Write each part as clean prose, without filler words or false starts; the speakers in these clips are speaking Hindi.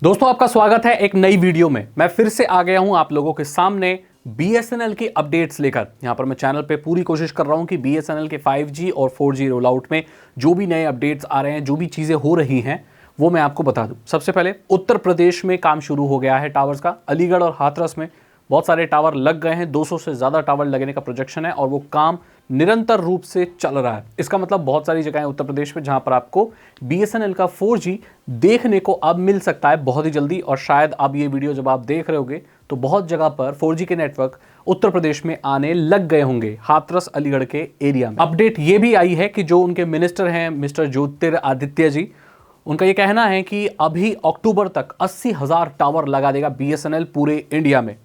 दोस्तों आपका स्वागत है एक नई वीडियो में। मैं फिर से आ गया हूं आप लोगों के सामने BSNL की अपडेट्स लेकर। यहां पर मैं चैनल पे पूरी कोशिश कर रहा हूं कि BSNL के 5G और 4G रोल आउट में जो भी नए अपडेट्स आ रहे हैं, जो भी चीज़ें हो रही हैं, वो मैं आपको बता दूं। सबसे पहले उत्तर प्रदेश में काम शुरू हो गया है टावर्स का। अलीगढ़ और हाथरस में बहुत सारे टावर लग गए हैं। 200 से ज़्यादा टावर लगने का प्रोजेक्शन है और वो काम निरंतर रूप से चल रहा है। इसका मतलब बहुत सारी जगहें उत्तर प्रदेश में जहां पर आपको BSNL का 4G देखने को अब मिल सकता है बहुत ही जल्दी। और शायद अब ये वीडियो जब आप देख रहे होंगे तो बहुत जगह पर 4G के नेटवर्क उत्तर प्रदेश में आने लग गए होंगे, हाथरस अलीगढ़ के एरिया में। अपडेट ये भी आई है कि जो उनके मिनिस्टर हैं मिस्टर ज्योतिरादित्य जी, उनका ये कहना है कि अभी अक्टूबर तक 80,000 टावर लगा देगा BSNL पूरे इंडिया में।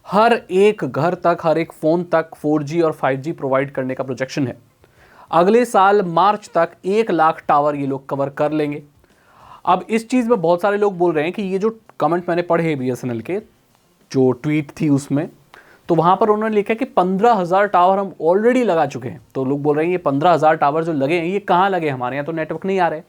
हर एक घर तक, हर एक फोन तक 4G और 5G प्रोवाइड करने का प्रोजेक्शन है। अगले साल मार्च तक 1 लाख टावर ये लोग कवर कर लेंगे। अब इस चीज में बहुत सारे लोग बोल रहे हैं कि ये जो कमेंट मैंने पढ़े BSNL के, जो ट्वीट थी उसमें, तो वहां पर उन्होंने लिखा कि 15,000 टावर हम ऑलरेडी लगा चुके हैं। तो लोग बोल रहे हैं ये 15,000 टावर जो लगे हैं ये कहाँ लगे, हमारे यहाँ तो नेटवर्क नहीं आ रहे।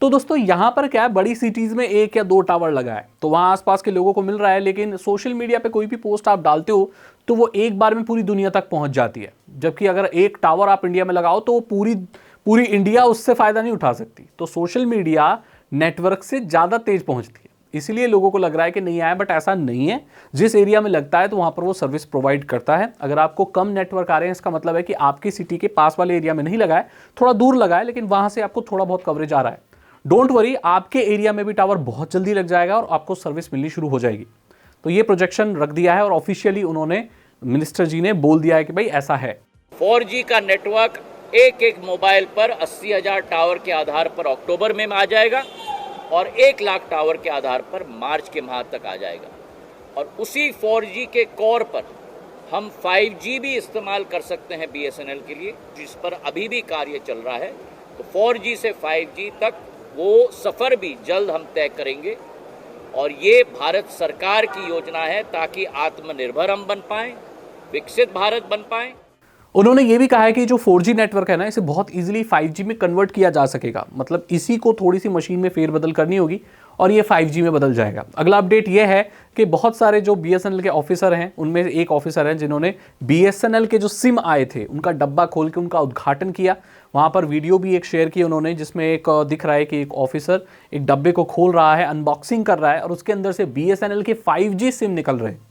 तो दोस्तों यहाँ पर क्या है, बड़ी सिटीज में 1 या 2 टावर लगा है तो वहाँ आसपास के लोगों को मिल रहा है, लेकिन सोशल मीडिया पे कोई भी पोस्ट आप डालते हो तो वो एक बार में पूरी दुनिया तक पहुंच जाती है। जबकि अगर 1 टावर आप इंडिया में लगाओ तो पूरी इंडिया उससे फायदा नहीं उठा सकती। तो सोशल मीडिया नेटवर्क से ज़्यादा तेज पहुंचती है, इसलिए लोगों को लग रहा है कि नहीं आया, बट ऐसा नहीं है। जिस एरिया में लगता है तो वहाँ पर वो सर्विस प्रोवाइड करता है। अगर आपको कम नेटवर्क आ रहे हैं इसका मतलब है कि आपकी सिटी के पास वाले एरिया में नहीं लगा है, थोड़ा दूर लगा है, लेकिन वहाँ से आपको थोड़ा बहुत कवरेज आ रहा है। डोंट वरी, आपके एरिया में भी टावर बहुत जल्दी लग जाएगा और आपको सर्विस मिलनी शुरू हो जाएगी। तो ये प्रोजेक्शन रख दिया है और ऑफिशियली उन्होंने, मिनिस्टर जी ने बोल दिया है कि भाई ऐसा है। 4G का नेटवर्क एक मोबाइल पर 80,000 टावर के आधार पर अक्टूबर में आ जाएगा और 1 लाख टावर के आधार पर मार्च के माह तक आ जाएगा। और उसी 4G के कोर पर हम 5G भी इस्तेमाल कर सकते हैं BSNL के लिए, जिस पर अभी भी कार्य चल रहा है। तो 4G से 5G तक वो सफ़र भी जल्द हम तय करेंगे और ये भारत सरकार की योजना है ताकि आत्मनिर्भर हम बन पाएं, विकसित भारत बन पाएं। उन्होंने ये भी कहा है कि जो 4G नेटवर्क है ना, इसे बहुत इजीली 5G में कन्वर्ट किया जा सकेगा। मतलब इसी को थोड़ी सी मशीन में फेरबदल करनी होगी और ये 5G में बदल जाएगा। अगला अपडेट ये है कि बहुत सारे जो BSNL के ऑफिसर हैं, उनमें एक ऑफिसर हैं जिन्होंने BSNL के जो सिम आए थे उनका डब्बा खोल के उनका उद्घाटन किया। वहाँ पर वीडियो भी एक शेयर की उन्होंने, जिसमें एक दिख रहा है कि एक ऑफिसर एक डब्बे को खोल रहा है, अनबॉक्सिंग कर रहा है और उसके अंदर से BSNL के 5G सिम निकल रहे हैं।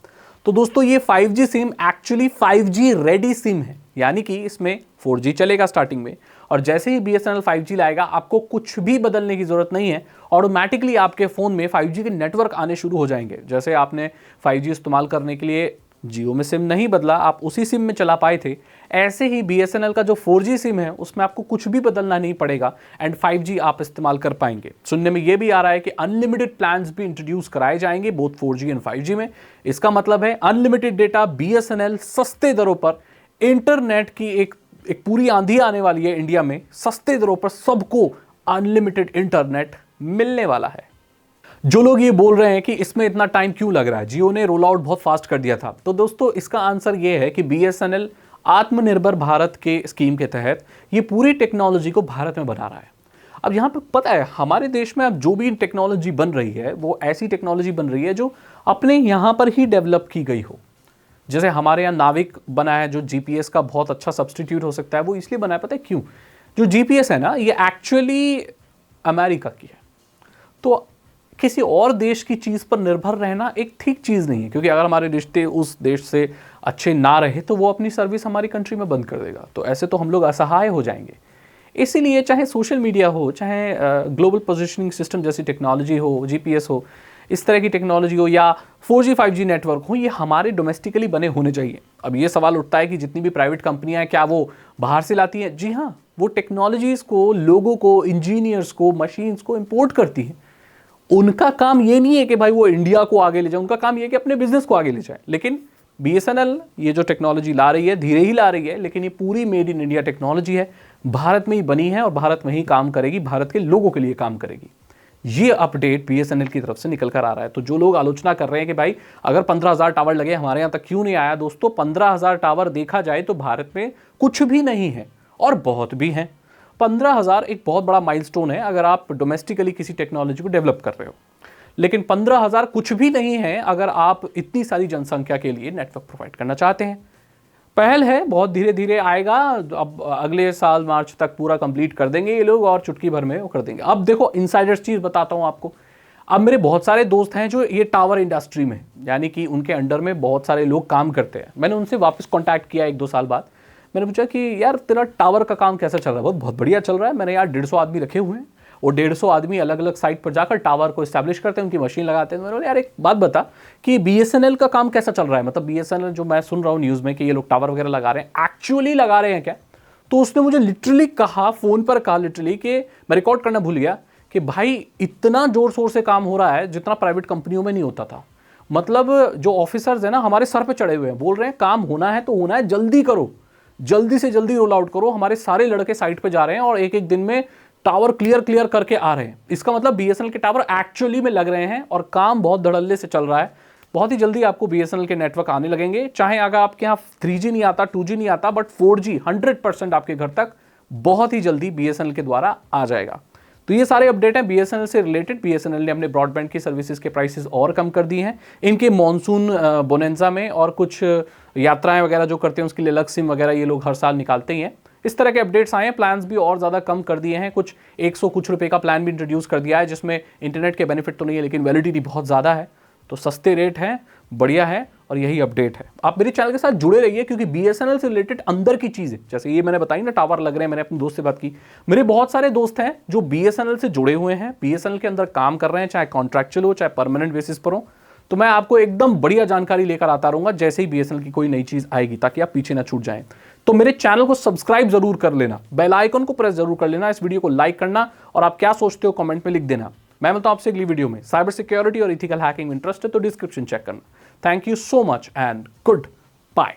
तो दोस्तों ये 5G SIM actually 5G ready SIM है, यानी कि इसमें 4G चलेगा स्टार्टिंग में, और जैसे ही BSNL 5G लाएगा आपको कुछ भी बदलने की जरूरत नहीं है। ऑटोमेटिकली आपके फ़ोन में 5G के नेटवर्क आने शुरू हो जाएंगे। जैसे आपने 5G इस्तेमाल करने के लिए जियो में सिम नहीं बदला, आप उसी सिम में चला पाए थे, ऐसे ही BSNL का जो 4G सिम है उसमें आपको कुछ भी बदलना नहीं पड़ेगा एंड 5G आप इस्तेमाल कर पाएंगे। सुनने में ये भी आ रहा है कि अनलिमिटेड प्लान्स भी इंट्रोड्यूस कराए जाएंगे बोथ 4G एंड 5G में। इसका मतलब है अनलिमिटेड डेटा, BSNL सस्ते दरों पर, इंटरनेट की एक पूरी आंधी आने वाली है इंडिया में, सस्ते दरों पर सबको अनलिमिटेड इंटरनेट मिलने वाला है। जो लोग ये बोल रहे हैं कि इसमें इतना टाइम क्यों लग रहा है, जियो ने रोल आउट बहुत फास्ट कर दिया था, तो दोस्तों इसका आंसर ये है कि BSNL आत्मनिर्भर भारत के स्कीम के तहत ये पूरी टेक्नोलॉजी को भारत में बना रहा है। अब यहाँ पे पता है हमारे देश में अब जो भी टेक्नोलॉजी बन रही है वो ऐसी टेक्नोलॉजी बन रही है जो अपने यहाँ पर ही डेवलप की गई हो। जैसे हमारे यहाँ नाविक बना है जो GPS का बहुत अच्छा सब्सटीट्यूट हो सकता है, वो इसलिए बना है, पता है क्यों? जो GPS है ना, ये एक्चुअली अमेरिका की है। तो किसी और देश की चीज़ पर निर्भर रहना एक ठीक चीज़ नहीं है, क्योंकि अगर हमारे रिश्ते उस देश से अच्छे ना रहे तो वो अपनी सर्विस हमारी कंट्री में बंद कर देगा। तो ऐसे तो हम लोग असहाय हो जाएंगे। इसीलिए चाहे सोशल मीडिया हो, चाहे ग्लोबल पोजिशनिंग सिस्टम जैसी टेक्नोलॉजी हो, GPS हो, इस तरह की टेक्नोलॉजी हो, या 4G 5G नेटवर्क हो, ये हमारे डोमेस्टिकली बने होने चाहिए। अब ये सवाल उठता है कि जितनी भी प्राइवेट कंपनियां हैं क्या वो बाहर से लाती हैं? जी हाँ, वो टेक्नोलॉजीज़ को, लोगों को, इंजीनियर्स को, मशीन्स को इम्पोर्ट करती हैं। उनका काम ये नहीं है कि भाई वो इंडिया को आगे ले जाए, उनका काम ये है कि अपने बिजनेस को आगे ले जाए। लेकिन BSNL ये जो टेक्नोलॉजी ला रही है, धीरे ही ला रही है, लेकिन ये पूरी मेड इन इंडिया टेक्नोलॉजी है, भारत में ही बनी है और भारत में ही काम करेगी, भारत के लोगों के लिए काम करेगी। ये अपडेट BSNL की तरफ से निकल कर आ रहा है। तो जो लोग आलोचना कर रहे हैं कि भाई अगर 15,000 टावर लगे हमारे यहाँ तक क्यों नहीं आया, दोस्तों 15,000 टावर देखा जाए तो भारत में कुछ भी नहीं है और बहुत भी हैं। 15,000 एक बहुत बड़ा माइलस्टोन है अगर आप डोमेस्टिकली किसी टेक्नोलॉजी को डेवलप कर रहे हो। लेकिन 15,000 कुछ भी नहीं है अगर आप इतनी सारी जनसंख्या के लिए नेटवर्क प्रोवाइड करना चाहते हैं। पहल है, बहुत धीरे धीरे आएगा। अब अगले साल मार्च तक पूरा कंप्लीट कर देंगे ये लोग और चुटकी भर में वो कर देंगे। अब देखो इनसाइडर्स चीज़ बताता हूँ आपको। अब मेरे बहुत सारे दोस्त हैं जो ये टावर इंडस्ट्री में, यानी कि उनके अंडर में बहुत सारे लोग काम करते हैं। मैंने उनसे वापस कॉन्टैक्ट किया 1-2 साल बाद। मैंने पूछा कि यार तेरा टावर का काम कैसा चल रहा है? बहुत बढ़िया चल रहा है। मैंने यार 150 आदमी रखे हुए हैं और 150 आदमी अलग अलग साइट पर जाकर टावर को इस्टेब्लिश करते हैं, उनकी मशीन लगाते हैं। मैंने बोला यार एक बात बता कि BSNL का काम कैसा चल रहा है? मतलब BSNL जो मैं सुन रहा हूँ न्यूज़ में कि ये लोग टावर वगैरह लगा रहे हैं, एक्चुअली लगा रहे हैं क्या? तो उसने मुझे लिटरली कहा, फ़ोन पर कहा लिटरली, कि मैं रिकॉर्ड करना भूल गया, कि भाई इतना जोर शोर से काम हो रहा है जितना प्राइवेट कंपनियों में नहीं होता था। मतलब जो ऑफिसर्स हैं ना हमारे सर पे चढ़े हुए हैं, बोल रहे हैं काम होना है तो होना है, जल्दी करो, जल्दी से जल्दी रोल आउट करो। हमारे सारे लड़के साइट पे जा रहे हैं और एक एक दिन में टावर क्लियर करके आ रहे हैं। इसका मतलब BSNL के टावर एक्चुअली में लग रहे हैं और काम बहुत धड़ल्ले से चल रहा है। बहुत ही जल्दी आपको BSNL के नेटवर्क आने लगेंगे। चाहे अगर आपके यहाँ 3G नहीं आता, 2G नहीं आता, बट 4G 100% आपके घर तक बहुत ही जल्दी BSNL के द्वारा आ जाएगा। तो ये सारे अपडेट हैं BSNL से रिलेटेड। BSNL ने अपने ब्रॉडबैंड की सर्विसेज के प्राइसेस और कम कर दिए हैं। इनके मॉनसून बोनेंजा में और कुछ यात्राएं वगैरह जो करते हैं उसके लिए अलग सिम वगैरह ये लोग हर साल निकालते ही हैं। इस तरह के अपडेट्स आए हैं। प्लान्स भी और ज़्यादा कम कर दिए हैं। कुछ 100 कुछ रुपए का प्लान भी इंट्रोड्यूस कर दिया है जिसमें इंटरनेट के बेनिफिट तो नहीं है लेकिन वैलिडिटी बहुत ज़्यादा है। तो सस्ते रेट हैं, बढ़िया है, और यही अपडेट है। आप मेरे चैनल के साथ जुड़े रहिए क्योंकि BSNL से रिलेटेड अंदर की चीज़ें, जैसे ये मैंने बताई ना टावर लग रहे हैं, मैंने अपने दोस्त से बात की। मेरे बहुत सारे दोस्त हैं जो BSNL से जुड़े हुए हैं, BSNL के अंदर काम कर रहे हैं, चाहे कॉन्ट्रैक्चुअल हो चाहे परमानेंट बेसिस पर हो। तो मैं आपको एकदम बढ़िया जानकारी लेकर आता रहूंगा जैसे ही BSNL की कोई नई चीज़ आएगी, ताकि आप पीछे ना छूट जाएं। तो मेरे चैनल को सब्सक्राइब जरूर कर लेना, बेल आइकन को प्रेस जरूर कर लेना, इस वीडियो को लाइक करना और आप क्या सोचते हो कमेंट में लिख देना। मैं मिलता हूं आपसे अगली वीडियो में। साइबर सिक्योरिटी और इथिकल हैकिंग में इंटरेस्ट है तो डिस्क्रिप्शन चेक करना। Thank you so much and good bye.